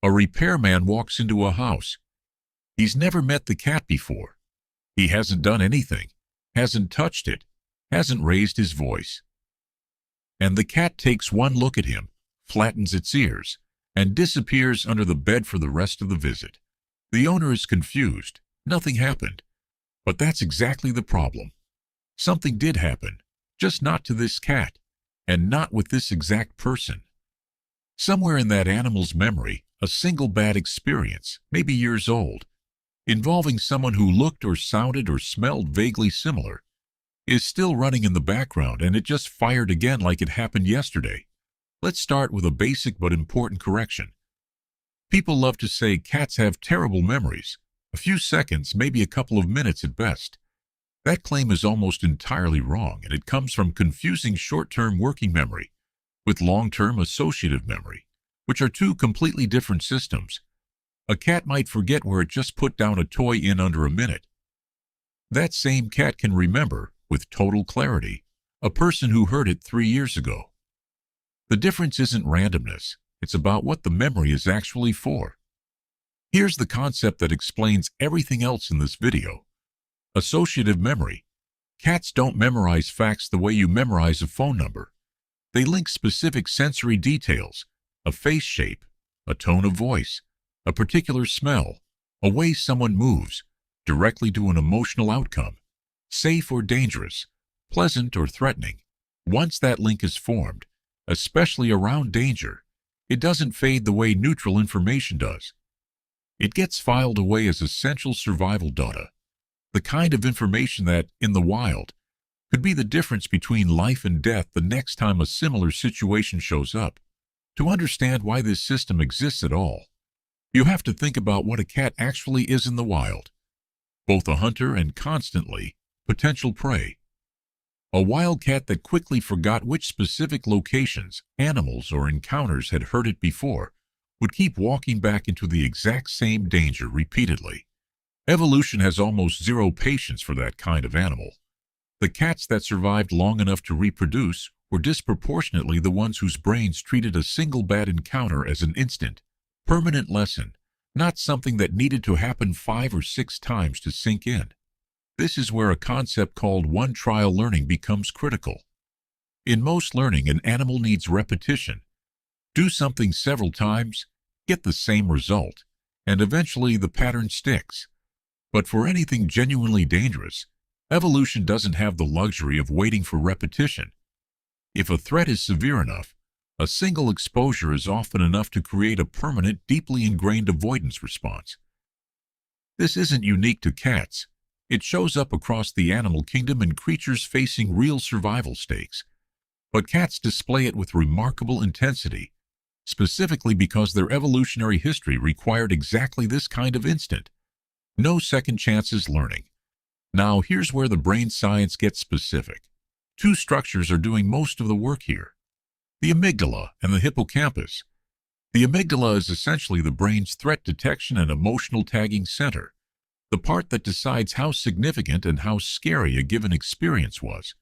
A repairman walks into a house. He's never met the cat before. He hasn't done anything, hasn't touched it, hasn't raised his voice. And the cat takes one look at him, flattens its ears, and disappears under the bed for the rest of the visit. The owner is confused. Nothing happened. But that's exactly the problem. Something did happen, just not to this cat, and not with this exact person. Somewhere in that animal's memory, a single bad experience, maybe years old, involving someone who looked or sounded or smelled vaguely similar, is still running in the background, and it just fired again like it happened yesterday. Let's start with a basic but important correction. People love to say cats have terrible memories, a few seconds, maybe a couple of minutes at best. That claim is almost entirely wrong, and it comes from confusing short-term working memory with long-term associative memory, which are two completely different systems. A cat might forget where it just put down a toy in under a minute. That same cat can remember, with total clarity, a person who heard it 3 years ago. The difference isn't randomness, it's about what the memory is actually for. Here's the concept that explains everything else in this video. Associative memory. Cats don't memorize facts the way you memorize a phone number. They link specific sensory details, a face shape, a tone of voice, a particular smell, a way someone moves, directly to an emotional outcome, safe or dangerous, pleasant or threatening. Once that link is formed, especially around danger, it doesn't fade the way neutral information does. It gets filed away as essential survival data, the kind of information that, in the wild, could be the difference between life and death the next time a similar situation shows up. To understand why this system exists at all, you have to think about what a cat actually is in the wild, both a hunter and constantly potential prey. A wild cat that quickly forgot which specific locations, animals, or encounters had hurt it before would keep walking back into the exact same danger repeatedly. Evolution has almost zero patience for that kind of animal. The cats that survived long enough to reproduce were disproportionately the ones whose brains treated a single bad encounter as an instant, permanent lesson, not something that needed to happen 5 or 6 times to sink in. This is where a concept called one-trial learning becomes critical. In most learning, an animal needs repetition. Do something several times, get the same result, and eventually the pattern sticks. But for anything genuinely dangerous, evolution doesn't have the luxury of waiting for repetition. If a threat is severe enough, a single exposure is often enough to create a permanent, deeply ingrained avoidance response. This isn't unique to cats. It shows up across the animal kingdom in creatures facing real survival stakes. But cats display it with remarkable intensity, specifically because their evolutionary history required exactly this kind of instant. No second chances learning. Now here's where the brain science gets specific. 2 structures are doing most of the work here: the amygdala and the hippocampus. The amygdala is essentially the brain's threat detection and emotional tagging center, the part that decides how significant and how scary a given experience was.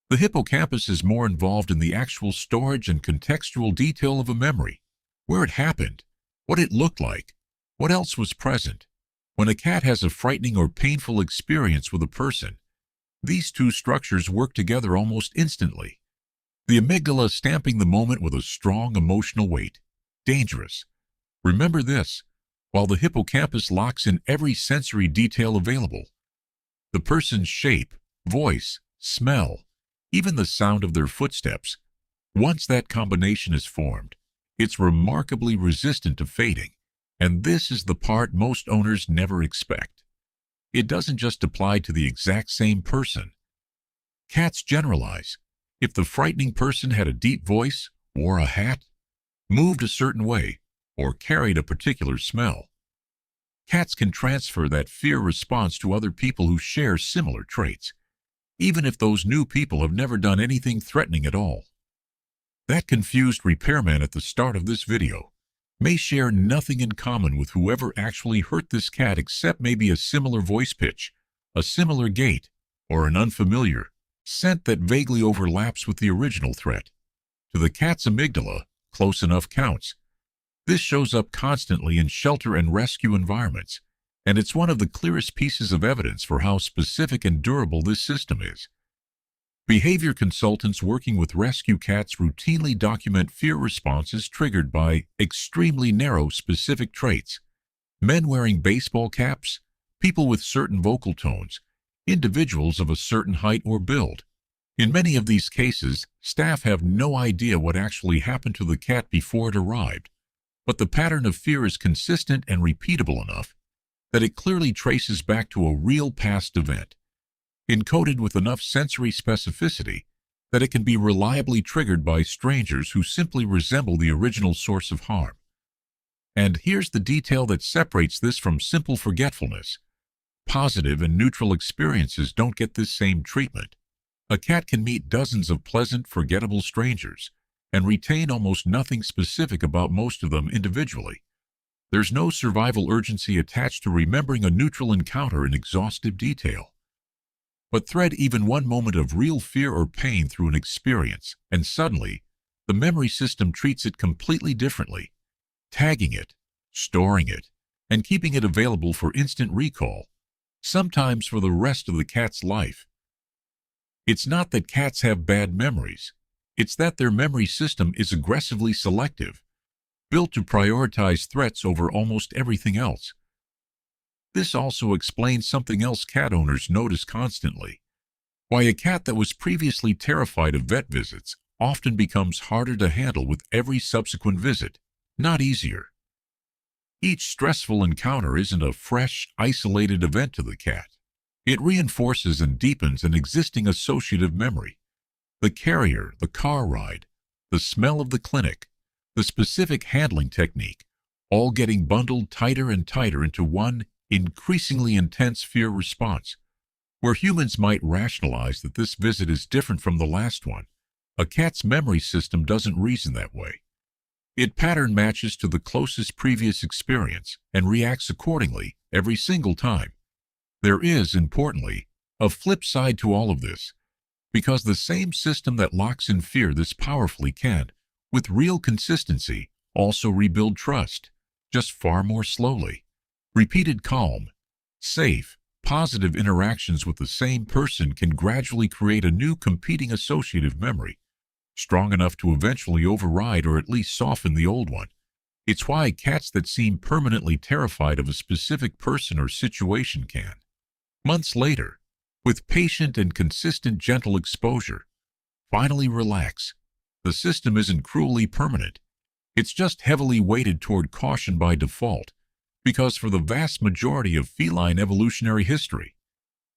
The hippocampus is more involved in the actual storage and contextual detail of a memory, where it happened, what it looked like, what else was present. When a cat has a frightening or painful experience with a person, these 2 structures work together almost instantly. The amygdala stamping the moment with a strong emotional weight. Dangerous. Remember this, while the hippocampus locks in every sensory detail available. The person's shape, voice, smell, even the sound of their footsteps. Once that combination is formed, it's remarkably resistant to fading. And this is the part most owners never expect. It doesn't just apply to the exact same person. Cats generalize. If the frightening person had a deep voice, wore a hat, moved a certain way, or carried a particular smell, cats can transfer that fear response to other people who share similar traits, even if those new people have never done anything threatening at all. That confused repairman at the start of this video may share nothing in common with whoever actually hurt this cat except maybe a similar voice pitch, a similar gait, or an unfamiliar scent that vaguely overlaps with the original threat. To the cat's amygdala, close enough counts. This shows up constantly in shelter and rescue environments, and it's one of the clearest pieces of evidence for how specific and durable this system is. Behavior consultants working with rescue cats routinely document fear responses triggered by extremely narrow specific traits: men wearing baseball caps, people with certain vocal tones, individuals of a certain height or build. In many of these cases, staff have no idea what actually happened to the cat before it arrived, but the pattern of fear is consistent and repeatable enough that it clearly traces back to a real past event, encoded with enough sensory specificity that it can be reliably triggered by strangers who simply resemble the original source of harm. And here's the detail that separates this from simple forgetfulness. Positive and neutral experiences don't get this same treatment. A cat can meet dozens of pleasant, forgettable strangers and retain almost nothing specific about most of them individually. There's no survival urgency attached to remembering a neutral encounter in exhaustive detail. But thread even one moment of real fear or pain through an experience, and suddenly, the memory system treats it completely differently, tagging it, storing it, and keeping it available for instant recall, sometimes for the rest of the cat's life. It's not that cats have bad memories. It's that their memory system is aggressively selective, built to prioritize threats over almost everything else. This also explains something else cat owners notice constantly: why a cat that was previously terrified of vet visits often becomes harder to handle with every subsequent visit, not easier. Each stressful encounter isn't a fresh, isolated event to the cat. It reinforces and deepens an existing associative memory. The carrier, the car ride, the smell of the clinic, the specific handling technique, all getting bundled tighter and tighter into one increasingly intense fear response. Where humans might rationalize that this visit is different from the last one, a cat's memory system doesn't reason that way. It pattern matches to the closest previous experience and reacts accordingly every single time. There is, importantly, a flip side to all of this, because the same system that locks in fear this powerfully can, with real consistency, also rebuild trust, just far more slowly. Repeated calm, safe, positive interactions with the same person can gradually create a new competing associative memory, strong enough to eventually override or at least soften the old one. It's why cats that seem permanently terrified of a specific person or situation can, months later, with patient and consistent gentle exposure, finally relax. The system isn't cruelly permanent. It's just heavily weighted toward caution by default, because for the vast majority of feline evolutionary history,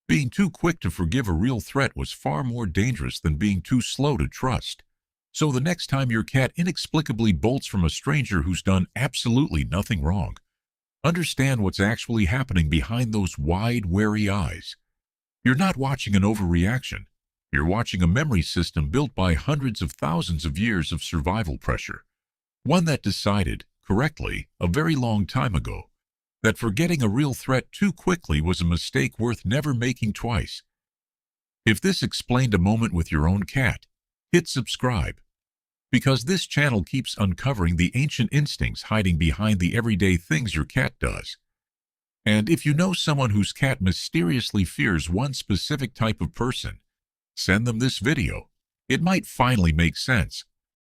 being too quick to forgive a real threat was far more dangerous than being too slow to trust. So the next time your cat inexplicably bolts from a stranger who's done absolutely nothing wrong, understand what's actually happening behind those wide, wary eyes. You're not watching an overreaction. You're watching a memory system built by hundreds of thousands of years of survival pressure. One that decided, correctly, a very long time ago, that forgetting a real threat too quickly was a mistake worth never making twice. If this explained a moment with your own cat, hit subscribe, because this channel keeps uncovering the ancient instincts hiding behind the everyday things your cat does. And if you know someone whose cat mysteriously fears one specific type of person, send them this video. It might finally make sense.